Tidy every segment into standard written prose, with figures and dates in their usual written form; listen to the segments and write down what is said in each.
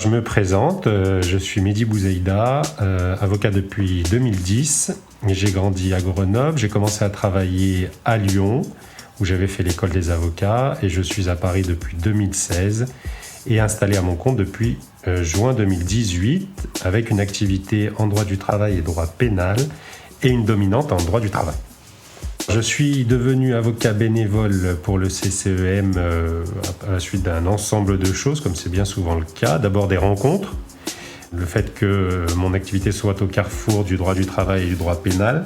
Je me présente, je suis Mehdi Bouzeïda, avocat depuis 2010. J'ai grandi à Grenoble, j'ai commencé à travailler à Lyon, où j'avais fait l'école des avocats, et je suis à Paris depuis 2016 et installé à mon compte depuis juin 2018, avec une activité en droit du travail et droit pénal, et une dominante en droit du travail. Je suis devenu avocat bénévole pour le CCEM à la suite d'un ensemble de choses, comme c'est bien souvent le cas. D'abord des rencontres, le fait que mon activité soit au carrefour du droit du travail et du droit pénal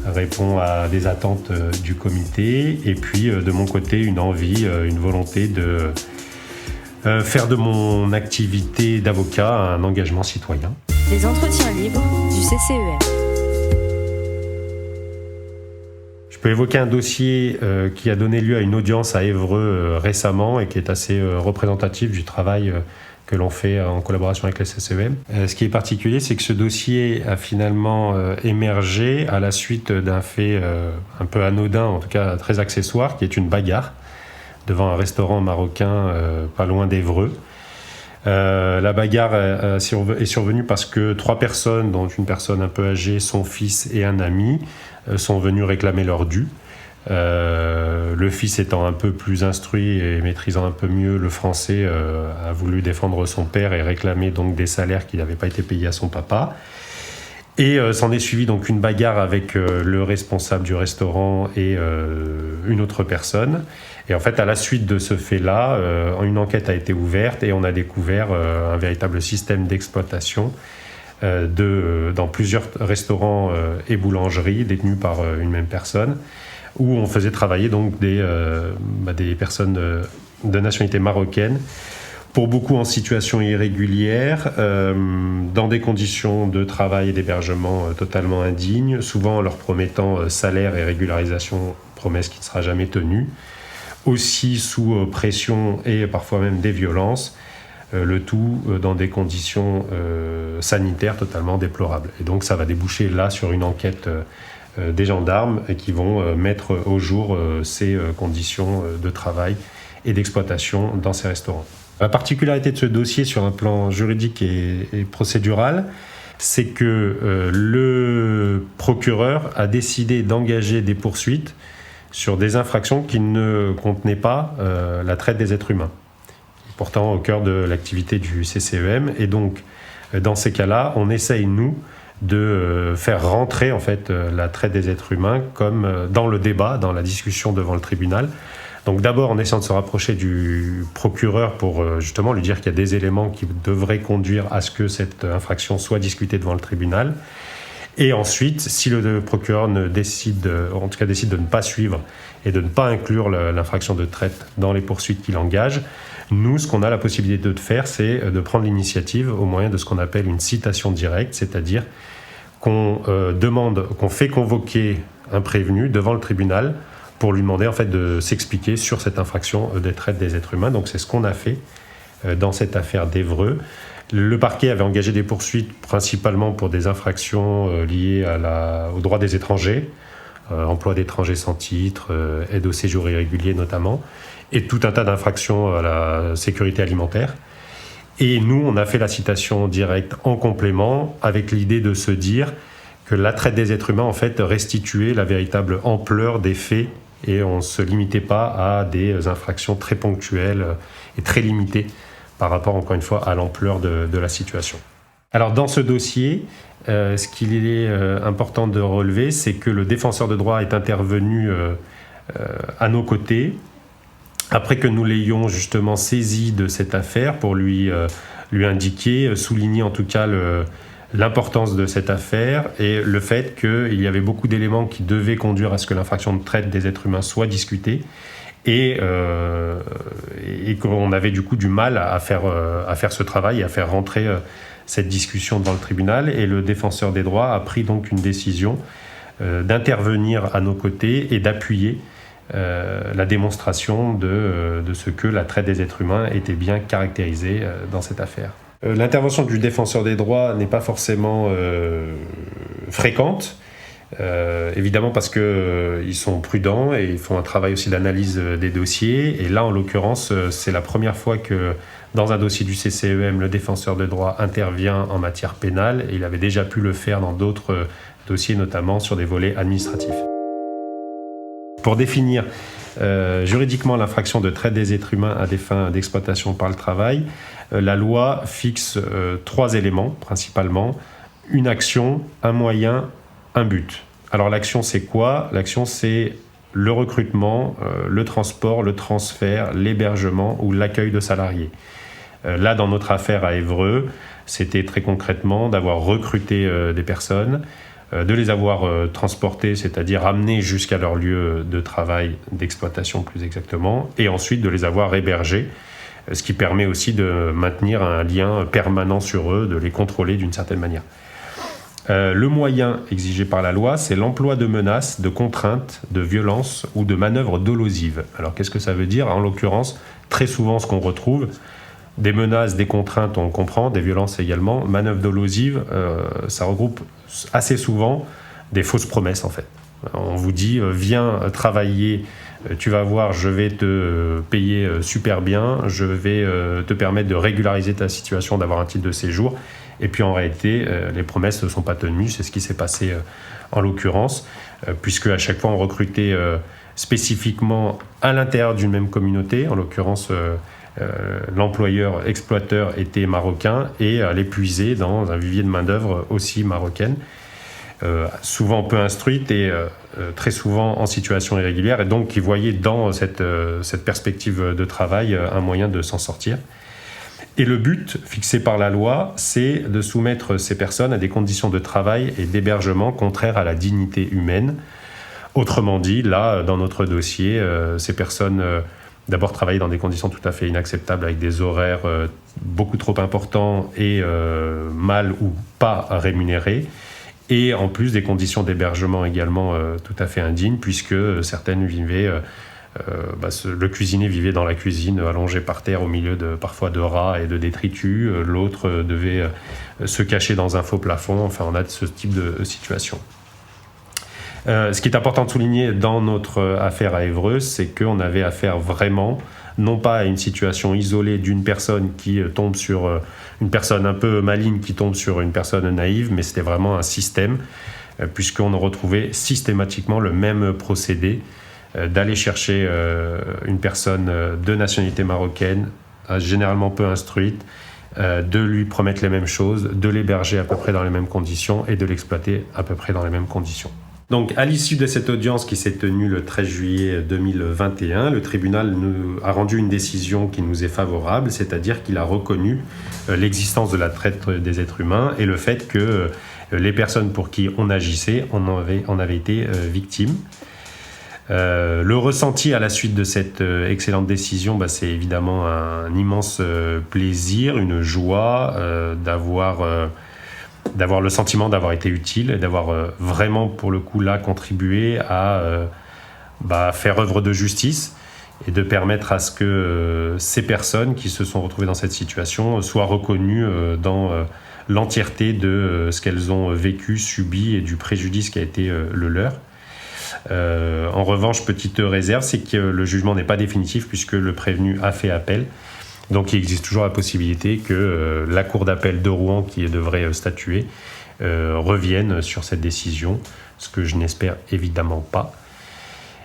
répond à des attentes du comité, et puis de mon côté une envie, une volonté de faire de mon activité d'avocat un engagement citoyen. Les entretiens libres du CCEM. Je peux évoquer un dossier qui a donné lieu à une audience à Évreux récemment et qui est assez représentatif du travail que l'on fait en collaboration avec le CCEM. Ce qui est particulier, c'est que ce dossier a finalement émergé à la suite d'un fait un peu anodin, en tout cas très accessoire, qui est une bagarre devant un restaurant marocain pas loin d'Évreux. La bagarre est survenue parce que 3 personnes, dont une personne un peu âgée, son fils et un ami, sont venus réclamer leur dû. Le fils étant un peu plus instruit et maîtrisant un peu mieux le français, a voulu défendre son père et réclamer donc des salaires qui n'avaient pas été payés à son papa. Et s'en est suivi donc une bagarre avec le responsable du restaurant et une autre personne. Et en fait, à la suite de ce fait-là, une enquête a été ouverte et on a découvert un véritable système d'exploitation dans plusieurs restaurants et boulangeries détenus par une même personne, où on faisait travailler donc des personnes de nationalité marocaine, pour beaucoup en situation irrégulière, dans des conditions de travail et d'hébergement totalement indignes, souvent en leur promettant salaire et régularisation, promesse qui ne sera jamais tenue, aussi sous pression et parfois même des violences, le tout dans des conditions sanitaires totalement déplorables. Et donc ça va déboucher là sur une enquête des gendarmes qui vont mettre au jour ces conditions de travail et d'exploitation dans ces restaurants. La particularité de ce dossier sur un plan juridique et procédural, c'est que le procureur a décidé d'engager des poursuites sur des infractions qui ne contenaient pas la traite des êtres humains, pourtant au cœur de l'activité du CCEM. Et donc, dans ces cas-là, on essaye, nous, de faire rentrer en fait la traite des êtres humains comme dans le débat, dans la discussion devant le tribunal. Donc d'abord en essayant de se rapprocher du procureur pour justement lui dire qu'il y a des éléments qui devraient conduire à ce que cette infraction soit discutée devant le tribunal. Et ensuite, si le procureur décide de ne pas suivre et de ne pas inclure l'infraction de traite dans les poursuites qu'il engage, nous, ce qu'on a la possibilité de faire, c'est de prendre l'initiative au moyen de ce qu'on appelle une citation directe, c'est-à-dire qu'on fait convoquer un prévenu devant le tribunal pour lui demander en fait de s'expliquer sur cette infraction de traite des êtres humains. Donc c'est ce qu'on a fait dans cette affaire d'Évreux. Le parquet avait engagé des poursuites principalement pour des infractions liées au droit des étrangers, emploi d'étrangers sans titre, aide au séjour irrégulier notamment, et tout un tas d'infractions à la sécurité alimentaire. Et nous, on a fait la citation directe en complément, avec l'idée de se dire que la traite des êtres humains en fait restituait la véritable ampleur des faits, et on ne se limitait pas à des infractions très ponctuelles et très limitées par rapport, encore une fois, à l'ampleur de la situation. Alors, dans ce dossier, ce qu'il est important de relever, c'est que le défenseur de droit est intervenu à nos côtés, après que nous l'ayons justement saisi de cette affaire pour lui indiquer, souligner en tout cas l'importance de cette affaire et le fait qu'il y avait beaucoup d'éléments qui devaient conduire à ce que l'infraction de traite des êtres humains soit discutée et qu'on avait du coup du mal à faire ce travail et à faire rentrer cette discussion devant le tribunal. Et le défenseur des droits a pris donc une décision d'intervenir à nos côtés et d'appuyer la démonstration de ce que la traite des êtres humains était bien caractérisée dans cette affaire. L'intervention du défenseur des droits n'est pas forcément fréquente, évidemment parce qu'ils sont prudents et ils font un travail aussi d'analyse des dossiers. Et là, en l'occurrence, c'est la première fois que Dans un dossier du CCEM, le défenseur de droit intervient en matière pénale et il avait déjà pu le faire dans d'autres dossiers, notamment sur des volets administratifs. Pour définir juridiquement l'infraction de traite des êtres humains à des fins d'exploitation par le travail, la loi fixe 3 éléments principalement: une action, un moyen, un but. Alors l'action, c'est quoi? L'action, c'est le recrutement, le transport, le transfert, l'hébergement ou l'accueil de salariés. Là, dans notre affaire à Évreux, c'était très concrètement d'avoir recruté des personnes, de les avoir transportées, c'est-à-dire amenées jusqu'à leur lieu de travail, d'exploitation plus exactement, et ensuite de les avoir hébergées, ce qui permet aussi de maintenir un lien permanent sur eux, de les contrôler d'une certaine manière. Le moyen exigé par la loi, c'est l'emploi de menaces, de contraintes, de violences ou de manœuvres dolosives. Alors qu'est-ce que ça veut dire? En l'occurrence, très souvent ce qu'on retrouve, des menaces, des contraintes, on comprend, des violences également. Manœuvres dolosives, ça regroupe assez souvent des fausses promesses en fait. On vous dit, viens travailler, tu vas voir, je vais te payer super bien, je vais te permettre de régulariser ta situation, d'avoir un titre de séjour. Et puis en réalité, les promesses ne sont pas tenues, c'est ce qui s'est passé en l'occurrence, puisque à chaque fois on recrutait spécifiquement à l'intérieur d'une même communauté, en l'occurrence l'employeur exploiteur était marocain et allait puiser dans un vivier de main-d'œuvre aussi marocaine, souvent peu instruite et très souvent en situation irrégulière, et donc qui voyait dans cette perspective de travail un moyen de s'en sortir. Et le but fixé par la loi, c'est de soumettre ces personnes à des conditions de travail et d'hébergement contraires à la dignité humaine. Autrement dit, là, dans notre dossier, ces personnes d'abord travaillaient dans des conditions tout à fait inacceptables, avec des horaires beaucoup trop importants et mal ou pas rémunérés, et en plus des conditions d'hébergement également tout à fait indignes, puisque certaines vivaient... le cuisinier vivait dans la cuisine allongé par terre au milieu parfois de rats et de détritus, l'autre devait se cacher dans un faux plafond. Enfin, on a ce type de situation. Ce qui est important de souligner dans notre affaire à Évreux, c'est qu'on avait affaire vraiment non pas à une situation isolée d'une personne qui tombe sur une personne un peu maligne qui tombe sur une personne naïve, mais c'était vraiment un système, puisqu'on retrouvait systématiquement le même procédé, d'aller chercher une personne de nationalité marocaine, généralement peu instruite, de lui promettre les mêmes choses, de l'héberger à peu près dans les mêmes conditions et de l'exploiter à peu près dans les mêmes conditions. Donc, à l'issue de cette audience qui s'est tenue le 13 juillet 2021, le tribunal a rendu une décision qui nous est favorable, c'est-à-dire qu'il a reconnu l'existence de la traite des êtres humains et le fait que les personnes pour qui on agissait en avaient été victimes. Le ressenti à la suite de cette excellente décision, c'est évidemment un immense plaisir, une joie d'avoir le sentiment d'avoir été utile et d'avoir vraiment pour le coup là contribué à faire œuvre de justice et de permettre à ce que ces personnes qui se sont retrouvées dans cette situation soient reconnues dans l'entièreté de ce qu'elles ont vécu, subi et du préjudice qui a été le leur. En revanche, petite réserve, c'est que le jugement n'est pas définitif puisque le prévenu a fait appel. Donc il existe toujours la possibilité que la cour d'appel de Rouen, qui devrait statuer, revienne sur cette décision, ce que je n'espère évidemment pas.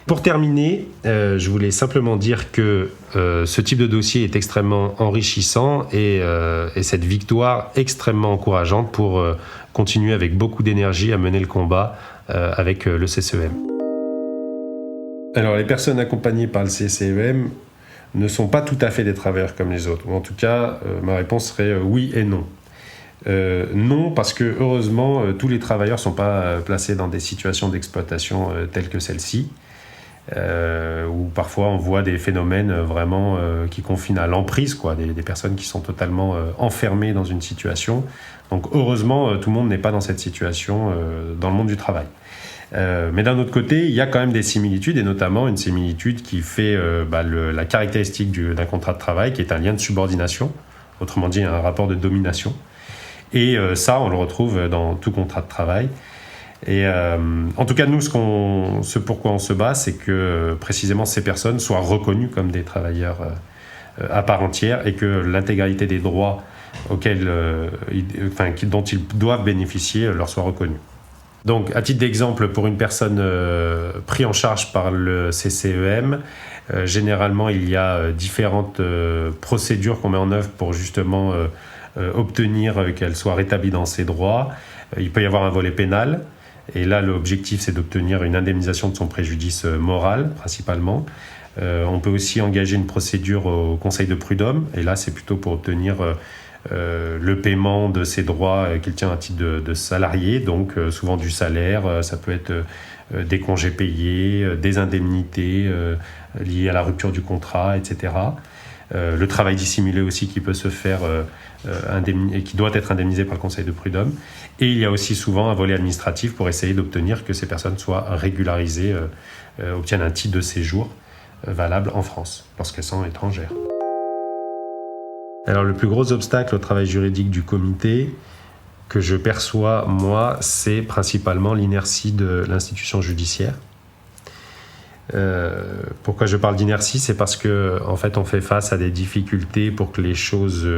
Pour terminer, je voulais simplement dire que ce type de dossier est extrêmement enrichissant et cette victoire extrêmement encourageante pour continuer avec beaucoup d'énergie à mener le combat avec le CCEM. Alors, les personnes accompagnées par le CCEM ne sont pas tout à fait des travailleurs comme les autres. Ou en tout cas, ma réponse serait oui et non. Non, parce que heureusement, tous les travailleurs ne sont pas placés dans des situations d'exploitation telles que celle-ci, où parfois on voit des phénomènes vraiment qui confinent à l'emprise, des personnes qui sont totalement enfermées dans une situation. Donc heureusement, tout le monde n'est pas dans cette situation dans le monde du travail. Mais d'un autre côté, il y a quand même des similitudes, et notamment une similitude qui fait la caractéristique d'un contrat de travail, qui est un lien de subordination, autrement dit un rapport de domination. Et ça, on le retrouve dans tout contrat de travail. Et en tout cas, nous, ce pourquoi on se bat, c'est que précisément ces personnes soient reconnues comme des travailleurs à part entière et que l'intégralité des droits dont ils doivent bénéficier leur soit reconnue. Donc, à titre d'exemple, pour une personne prise en charge par le CCEM, généralement, il y a différentes procédures qu'on met en œuvre pour justement obtenir qu'elle soit rétablie dans ses droits. Il peut y avoir un volet pénal, et là, l'objectif, c'est d'obtenir une indemnisation de son préjudice moral, principalement. On peut aussi engager une procédure au Conseil de prud'homme, et là, c'est plutôt pour obtenir le paiement de ses droits qu'il tient à titre de salarié, donc souvent du salaire, ça peut être des congés payés, des indemnités liées à la rupture du contrat, etc. Le travail dissimulé aussi qui peut se faire et qui doit être indemnisé par le Conseil de prud'homme. Et il y a aussi souvent un volet administratif pour essayer d'obtenir que ces personnes soient régularisées, obtiennent un titre de séjour valable en France lorsqu'elles sont étrangères. Alors le plus gros obstacle au travail juridique du comité que je perçois, moi, c'est principalement l'inertie de l'institution judiciaire. Pourquoi je parle d'inertie ? C'est parce qu'en fait, on fait face à des difficultés pour que les choses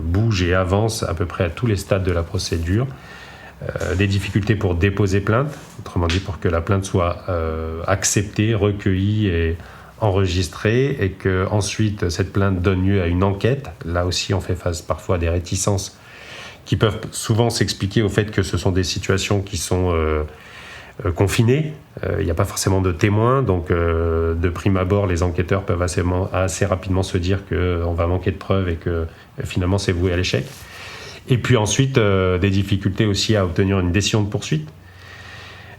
bougent et avancent à peu près à tous les stades de la procédure. Des difficultés pour déposer plainte, autrement dit pour que la plainte soit acceptée, recueillie et enregistrée, et que ensuite cette plainte donne lieu à une enquête. Là aussi, on fait face parfois à des réticences qui peuvent souvent s'expliquer au fait que ce sont des situations qui sont confinées. Il n'y a pas forcément de témoins, donc de prime abord, les enquêteurs peuvent assez rapidement se dire qu'on va manquer de preuves et que finalement c'est voué à l'échec. Et puis ensuite, des difficultés aussi à obtenir une décision de poursuite,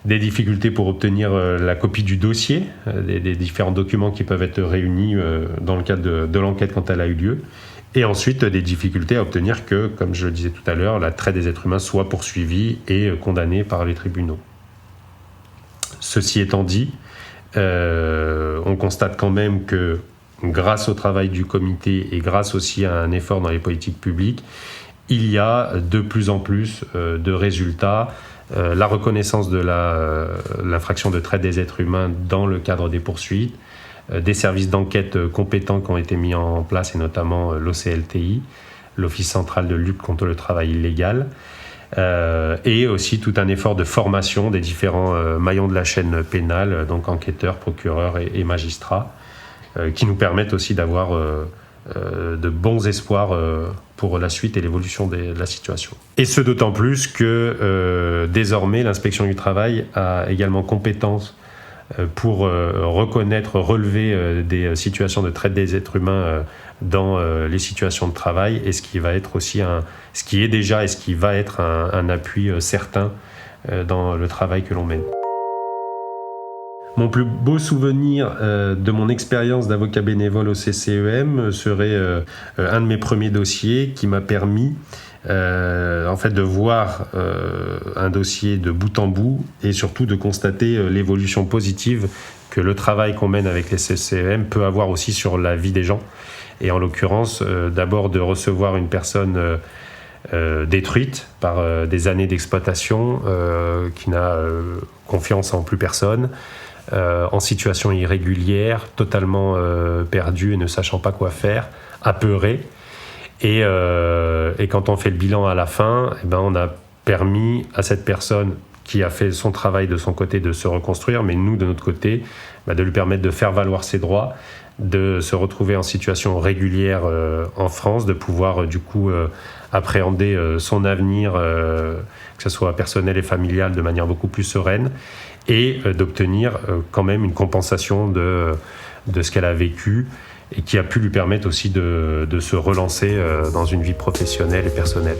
des difficultés pour obtenir la copie du dossier, des différents documents qui peuvent être réunis dans le cadre de l'enquête quand elle a eu lieu, et ensuite des difficultés à obtenir que, comme je le disais tout à l'heure, la traite des êtres humains soit poursuivie et condamnée par les tribunaux. Ceci étant dit, on constate quand même que grâce au travail du comité et grâce aussi à un effort dans les politiques publiques, il y a de plus en plus de résultats. La reconnaissance de l'infraction de traite des êtres humains dans le cadre des poursuites, des services d'enquête compétents qui ont été mis en place, et notamment l'OCLTI, l'Office central de lutte contre le travail illégal, et aussi tout un effort de formation des différents maillons de la chaîne pénale, donc enquêteurs, procureurs et magistrats, qui nous permettent aussi d'avoir de bons espoirs pour la suite et l'évolution de la situation. Et ce d'autant plus que désormais l'inspection du travail a également compétence pour reconnaître, relever des situations de traite des êtres humains dans les situations de travail, et ce qui va être aussi ce qui est déjà et ce qui va être un appui certain dans le travail que l'on mène. Mon plus beau souvenir de mon expérience d'avocat bénévole au CCEM serait un de mes premiers dossiers qui m'a permis en fait de voir un dossier de bout en bout et surtout de constater l'évolution positive que le travail qu'on mène avec les CCEM peut avoir aussi sur la vie des gens. Et en l'occurrence, d'abord de recevoir une personne détruite par des années d'exploitation, qui n'a confiance en plus personne, en situation irrégulière, totalement perdue et ne sachant pas quoi faire, apeurée. Et quand on fait le bilan à la fin, on a permis à cette personne qui a fait son travail de son côté de se reconstruire, mais nous, de notre côté, de lui permettre de faire valoir ses droits, de se retrouver en situation régulière en France, de pouvoir du coup appréhender son avenir, que ce soit personnel et familial, de manière beaucoup plus sereine, et d'obtenir quand même une compensation de ce qu'elle a vécu, et qui a pu lui permettre aussi de se relancer dans une vie professionnelle et personnelle.